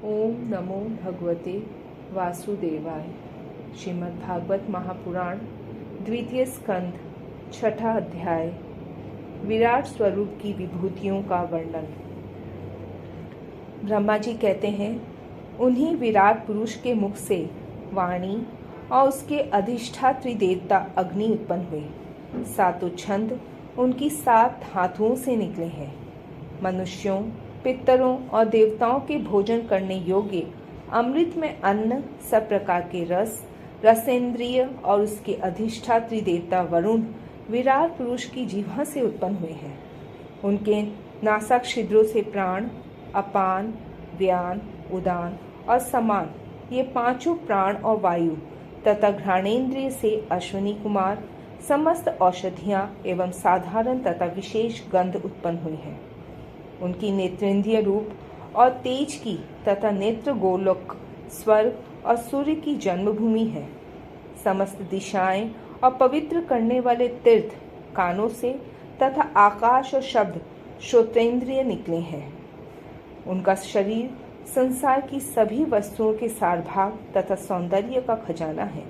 ओम नमो भगवते वासुदेवाय। श्रीमद् भागवत महापुराण द्वितीय स्कंद छठा अध्याय विराट स्वरूप की विभूतियों का वर्णन। ब्रह्मा जी कहते हैं, उन्हीं विराट पुरुष के मुख से वाणी और उसके अधिष्ठात्री देवता अग्नि उत्पन्न हुए। सातों छंद उनकी 7 धातुओं से निकले हैं। मनुष्यों, पितरों और देवताओं के भोजन करने योग्य अमृत में अन्न, सब प्रकार के रस, रसेंद्रिय और उसके अधिष्ठात्री देवता वरुण विराट पुरुष की जीवा से उत्पन्न हुए हैं। उनके नासा छिद्रों से प्राण, अपान, व्यान, उदान और समान ये 5 प्राण और वायु तथा घ्राणेन्द्रिय से अश्विनी कुमार समस्त औषधियाँ एवं साधारण तथा विशेष गंध उत्पन्न हुई हैं। उनकी नेत्रेंद्रिय रूप और तेज की तथा नेत्र गोलोक, स्वर्ग और सूर्य की जन्मभूमि है। समस्त दिशाएं और पवित्र करने वाले तीर्थ कानों से तथा आकाश और शब्द श्रोतेंद्रिय निकले हैं। उनका शरीर संसार की सभी वस्तुओं के सारभाग तथा सौंदर्य का खजाना है।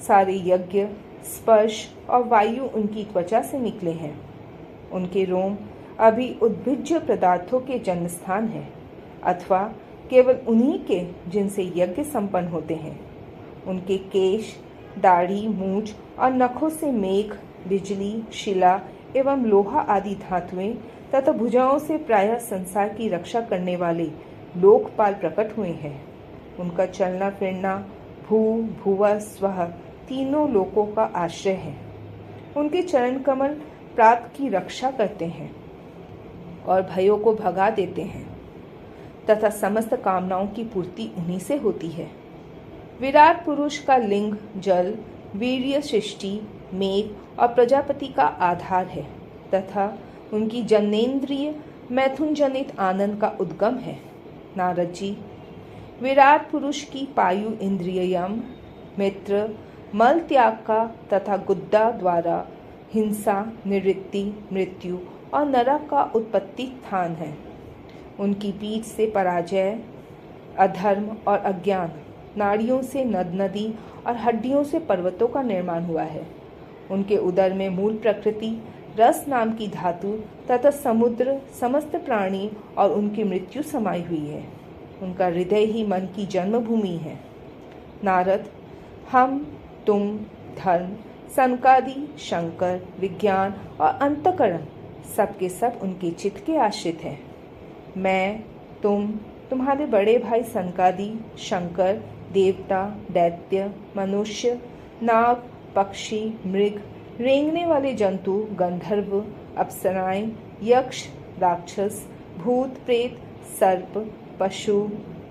सारे यज्ञ, स्पर्श और वायु उनकी त्वचा से निकले हैं। उनके रोम अभी उद्भिज्ज पदार्थों के जन्म स्थान है, अथवा केवल उन्हीं के जिनसे यज्ञ संपन्न होते हैं। उनके केश, दाढ़ी, मूंछ और नखों से मेघ, बिजली, शिला एवं लोहा आदि धातुएं तथा भुजाओं से प्रायः संसार की रक्षा करने वाले लोकपाल प्रकट हुए हैं। उनका चलना फिरना भू, भुवः, स्वः तीनों लोकों का आश्रय है। उनके चरण कमल प्राप्त की रक्षा करते हैं और भयों को भगा देते हैं तथा समस्त कामनाओं की पूर्ति उन्हीं से होती है। विराट पुरुष का लिंग जल, वीर्य, सृष्टि, मेघ और प्रजापति का आधार है तथा उनकी जनेन्द्रिय मैथुन जनित आनंद का उद्गम है। नारद जी, विराट पुरुष की पायु इंद्रिय यम, मित्र, मल त्याग का तथा गुद्दा द्वारा हिंसा, निवृत्ति, मृत्यु और नरक का उत्पत्ति स्थान है। उनकी पीठ से पराजय, अधर्म और अज्ञान, नाड़ियों से नद नदी और हड्डियों से पर्वतों का निर्माण हुआ है। उनके उदर में मूल प्रकृति, रस नाम की धातु तथा समुद्र, समस्त प्राणी और उनकी मृत्यु समाई हुई है। उनका हृदय ही मन की जन्मभूमि है। नारद, हम, तुम, धर्म, सनकादि, शंकर, विज्ञान और अंतकरण सब के सब उनके चित्त के आश्रित हैं। मैं, तुम, तुम्हारे बड़े भाई सनकादि, शंकर, देवता, दैत्य, मनुष्य, नाग, पक्षी, मृग, रेंगने वाले जंतु, गंधर्व, अप्सराएं, यक्ष, राक्षस, भूत, प्रेत, सर्प, पशु,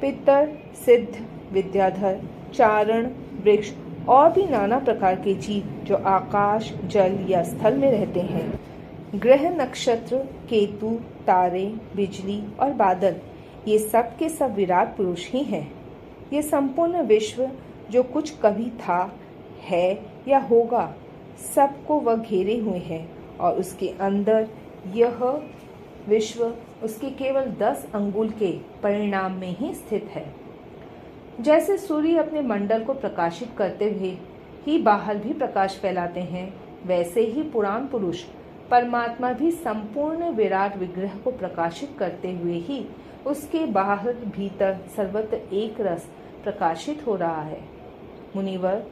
पितर, सिद्ध, विद्याधर, चारण, वृक्ष और भी नाना प्रकार के जीव जो आकाश, जल या स्थल में रहते हैं, ग्रह, नक्षत्र, केतु, तारे, बिजली और बादल, ये सब के सब विराट पुरुष ही हैं। ये संपूर्ण विश्व जो कुछ कभी था, है या होगा, सबको वह घेरे हुए हैं और उसके अंदर यह विश्व उसके केवल 10 अंगुल के परिणाम में ही स्थित है। जैसे सूर्य अपने मंडल को प्रकाशित करते हुए ही बाहर भी प्रकाश फैलाते हैं, वैसे ही पुराण पुरुष परमात्मा भी संपूर्ण विराट विग्रह को प्रकाशित करते हुए ही उसके बाहर भीतर सर्वत्र एक रस प्रकाशित हो रहा है। मुनिवर,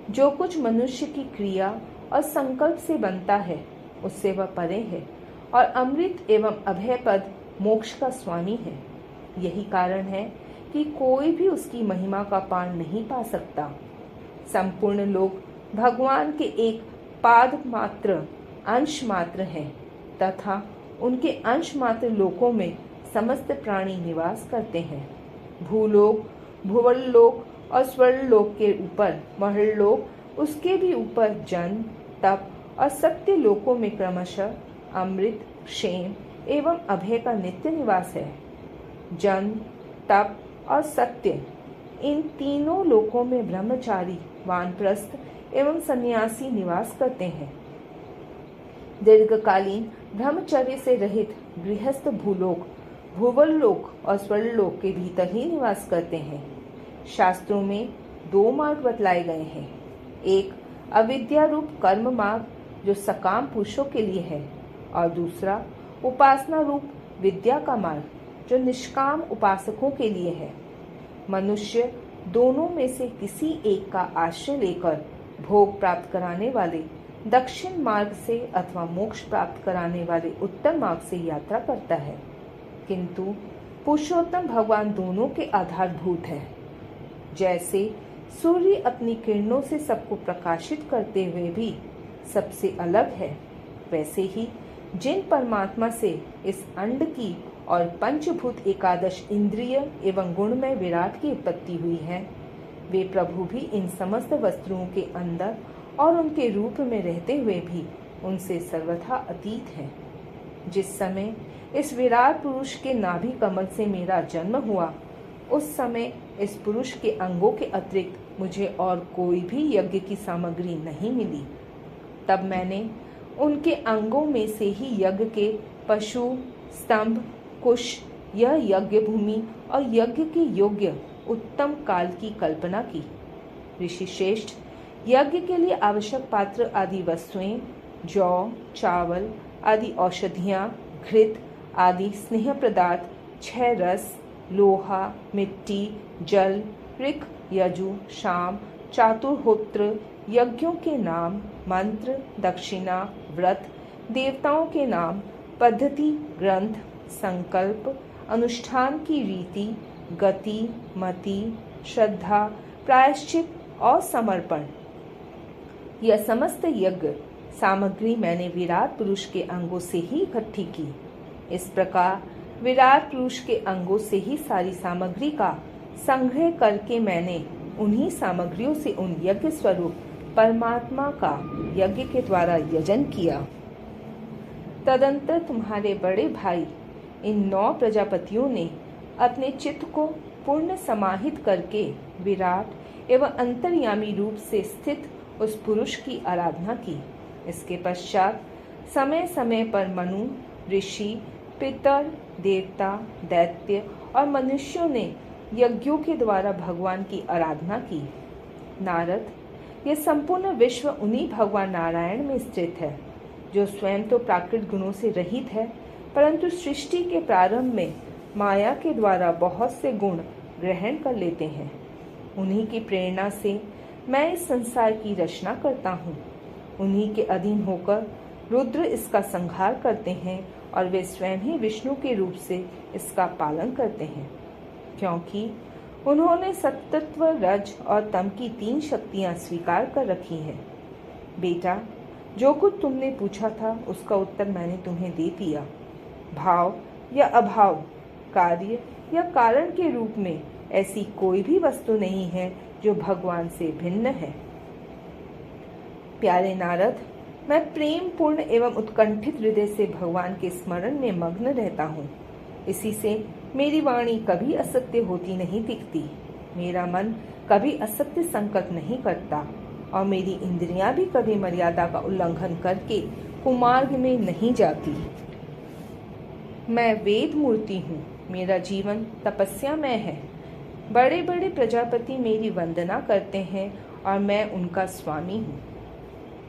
जो कुछ मनुष्य की क्रिया और संकल्प से बनता है उससे वह परे है और अमृत एवं अभय पद मोक्ष का स्वामी है। यही कारण है कि कोई भी उसकी महिमा का पार नहीं पा सकता। संपूर्ण लोग भगवान के एक पाद मात्र, अंश मात्र हैं तथा उनके अंश मात्र लोकों में समस्त प्राणी निवास करते हैं। भूलोक, भुवरलोक और स्वर्लोक के ऊपर महरलोक, उसके भी ऊपर जन, तप और सत्य लोकों में क्रमशः अमृत, क्षेम एवं अभय का नित्य निवास है। जन, तप और सत्य, इन तीनों लोकों में ब्रह्मचारी, वानप्रस्थ एवं सन्यासी निवास करते हैं। दीर्घकालीन ब्रह्मचर्य से रहित गृहस्थ भूलोक भूवरलोक और स्वर्गलोक के भीतर ही निवास करते हैं। शास्त्रों में दो मार्ग बतलाए गए हैं, एक अविद्या रूप कर्म मार्ग जो सकाम पुरुषों के लिए है, और दूसरा उपासना रूप विद्या का मार्ग जो निष्काम उपासकों के लिए है। मनुष्य दोनों में से किसी एक का आश्रय लेकर भोग प्राप्त कराने वाले दक्षिण मार्ग से अथवा मोक्ष प्राप्त कराने वाले उत्तर मार्ग से यात्रा करता है, किंतु पुरुषोत्तम भगवान दोनों के आधारभूत है। जैसे सूर्य अपनी किरणों से सबको प्रकाशित करते हुए भी सबसे अलग है, वैसे ही जिन परमात्मा से इस अंड की और पंचभूत एकादश इंद्रिय एवं गुणमय विराट की उत्पत्ति हुई है, वे प्रभु भी इन समस्त वस्तुओं के अंदर और उनके रूप में रहते हुए भी उनसे सर्वथा अतीत हैं। जिस समय इस विराट पुरुष के नाभि कमल से मेरा जन्म हुआ, उस समय इस पुरुष के अंगों के अतिरिक्त मुझे और कोई भी यज्ञ की सामग्री नहीं मिली। तब मैंने उनके अंगों में से ही यज्ञ के पशु, स्तंभ, कुश, यह यज्ञ भूमि और यज्ञ के योग्य उत्तम काल की कल्पना की। ऋषि श्रेष्ठ, यज्ञ के लिए आवश्यक पात्र आदि वस्तुएं जौ, चावल आदि औषधियाँ, घृत आदि स्नेह पदार्थ, 6 रस, लोहा, मिट्टी, जल, ऋक, यजु, शाम, चातुर्होत्र, यज्ञों के नाम, मंत्र, दक्षिणा, व्रत, देवताओं के नाम, पद्धति, ग्रंथ, संकल्प, अनुष्ठान की रीति, गति, मति, श्रद्धा, प्रायश्चित और समर्पण, यह समस्त यज्ञ सामग्री मैंने विराट पुरुष के अंगों से ही इकट्ठी की। इस प्रकार विराट पुरुष के अंगों से ही सारी सामग्री का संग्रह करके मैंने उन्हीं सामग्रियों से उन यज्ञ स्वरूप परमात्मा का यज्ञ के द्वारा यजन किया। तदंतर तुम्हारे बड़े भाई इन 9 प्रजापतियों ने अपने चित्त को पूर्ण समाहित करके विराट एवं अंतर्यामी रूप से स्थित उस पुरुष की आराधना की। इसके पश्चात समय समय पर मनु, ऋषि, पितर, देवता, दैत्य और मनुष्यों ने यज्ञों के द्वारा भगवान की आराधना की। नारद, यह संपूर्ण विश्व उन्हीं भगवान नारायण में स्थित है, जो स्वयं तो प्राकृत गुणों से रहित है, परंतु सृष्टि के प्रारंभ में माया के द्वारा बहुत से गुण ग्रहण कर लेते हैं। उन्हीं की प्रेरणा से मैं इस संसार की रचना करता हूँ। उन्हीं के अधीन होकर रुद्र इसका संहार करते हैं और वे स्वयं ही विष्णु के रूप से इसका पालन करते हैं, क्योंकि उन्होंने सत्त्व, रज और तम की 3 शक्तियाँ स्वीकार कर रखी हैं। बेटा, जो कुछ तुमने पूछा था उसका उत्तर मैंने तुम्हें दे दिया। भाव या अभाव, कार्य या कारण के रूप में ऐसी कोई भी वस्तु नहीं है जो भगवान से भिन्न है। प्यारे नारद, मैं प्रेम पूर्ण एवं उत्कंठित हृदय से भगवान के स्मरण में मग्न रहता हूँ। इसी से मेरी वाणी कभी असत्य होती नहीं दिखती, मेरा मन कभी असत्य संकल्प नहीं करता और मेरी इंद्रियां भी कभी मर्यादा का उल्लंघन करके कुमार्ग में नहीं जाती। मैं वेद मूर्ति हूँ, मेरा जीवन तपस्यामय है। बड़े बड़े प्रजापति मेरी वंदना करते हैं और मैं उनका स्वामी हूँ।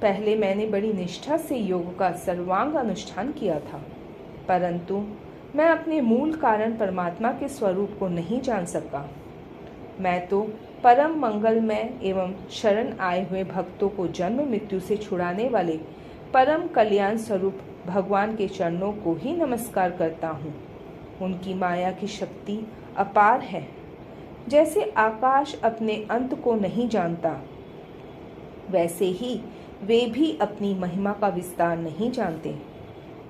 पहले मैंने बड़ी निष्ठा से योग का सर्वांग अनुष्ठान किया था, परंतु मैं अपने मूल कारण परमात्मा के स्वरूप को नहीं जान सका। मैं तो परम मंगलमय एवं शरण आए हुए भक्तों को जन्म मृत्यु से छुड़ाने वाले परम कल्याण स्वरूप भगवान के चरणों को ही नमस्कार करता हूँ। उनकी माया की शक्ति अपार है। जैसे आकाश अपने अंत को नहीं जानता, वैसे ही वे भी अपनी महिमा का विस्तार नहीं जानते।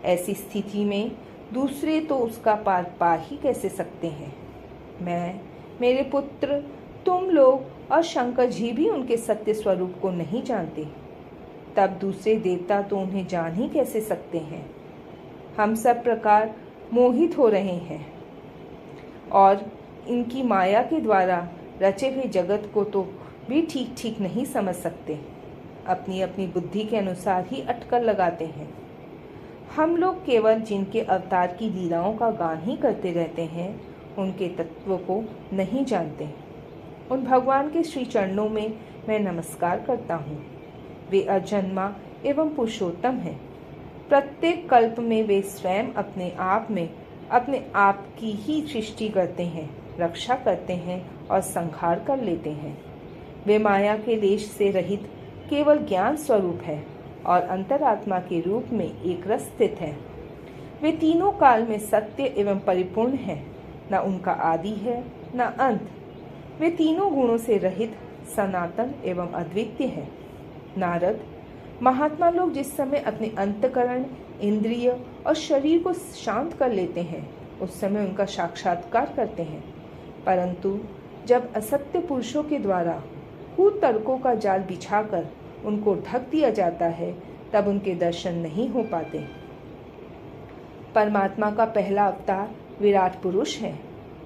ऐसी स्थिति में दूसरे तो उसका पार पा ही कैसे सकते हैं। मैं, मेरे पुत्र, तुम लोग और शंकर जी भी उनके सत्य स्वरूप को नहीं जानते, तब दूसरे देवता तो उन्हें जान ही कैसे सकते हैं। हम सब प्रकार मोहित हो रहे हैं और इनकी माया के द्वारा रचे हुए जगत को तो भी ठीक ठीक नहीं समझ सकते, अपनी अपनी बुद्धि के अनुसार ही अटकल लगाते हैं। हम लोग केवल जिनके अवतार की लीलाओं का गान ही करते रहते हैं, उनके तत्व को नहीं जानते। उन भगवान के श्री चरणों में मैं नमस्कार करता हूँ। वे अजन्मा एवं पुरुषोत्तम हैं। प्रत्येक कल्प में वे स्वयं अपने आप की ही सृष्टि करते हैं, रक्षा करते हैं और संहार कर लेते हैं। वे माया के लेश से रहित केवल ज्ञान स्वरूप है और अंतरात्मा के रूप में एक रस स्थित है। वे तीनों काल में सत्य एवं परिपूर्ण हैं, न उनका आदि है न अंत। वे तीनों गुणों से रहित, सनातन एवं अद्वितीय है। नारद, महात्मा लोग जिस समय अपने अंतकरण, इंद्रिय और शरीर को शांत कर लेते हैं, उस समय उनका साक्षात्कार करते हैं। परंतु जब असत्य पुरुषों के द्वारा कुतर्कों का जाल बिछाकर उनको ढक दिया जाता है, तब उनके दर्शन नहीं हो पाते। परमात्मा का पहला अवतार विराट पुरुष है।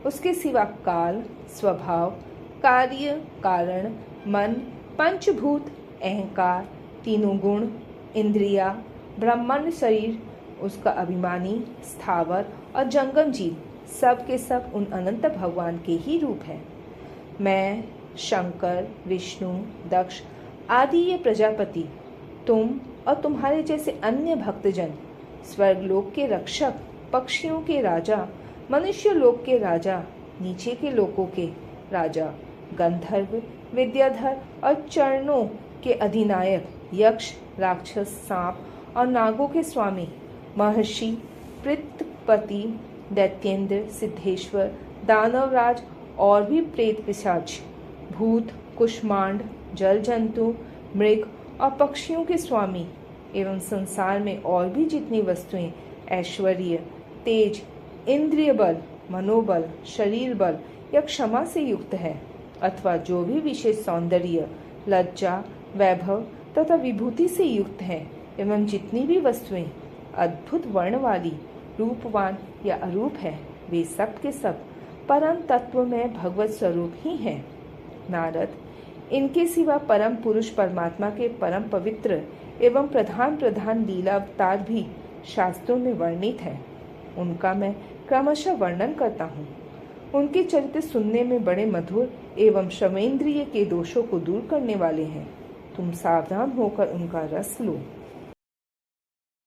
उसके सिवा काल, स्वभाव, कार्य, कारण, मन, पंचभूत, अहंकार, तीनों गुण, इंद्रिया, ब्रह्मांड शरीर, उसका अभिमानी, स्थावर और जंगम जीव, सब के सब उन अनंत भगवान के ही रूप है। मैं, शंकर, विष्णु, दक्ष आदि ये प्रजापति, तुम और तुम्हारे जैसे अन्य भक्तजन, स्वर्गलोक के रक्षक, पक्षियों के राजा, मनुष्य लोक के राजा, नीचे के लोकों के राजा, गंधर्व, विद्याधर और चरणों के अधिनायक, यक्ष, राक्षस, सांप और नागों के स्वामी, महर्षि, पृथ्वीपति, दैत्येंद्र, सिद्धेश्वर, दानवराज और भी प्रेत, पिशाच, भूत, कुष्मांड, जल जंतु, मृग और पक्षियों के स्वामी एवं संसार में और भी जितनी वस्तुएं ऐश्वर्य, तेज, इंद्रिय बल, मनोबल, शरीर बल या क्षमा से युक्त है, अथवा जो भी विशेष सौंदर्य, लज्जा, वैभव तथा विभूति से युक्त है, एवं जितनी भी वस्तुएं अद्भुत वर्ण वाली, रूपवान या अरूप है, वे सब के सब परम तत्व में भगवत स्वरूप ही हैं। नारद, इनके सिवा परम पुरुष परमात्मा के परम पवित्र एवं प्रधान लीला अवतार भी शास्त्रों में वर्णित है। उनका मैं क्रमशः वर्णन करता हूँ। उनके चरित्र सुनने में बड़े मधुर एवं श्रवेंद्रिय के दोषों को दूर करने वाले हैं। तुम सावधान होकर उनका रस लो।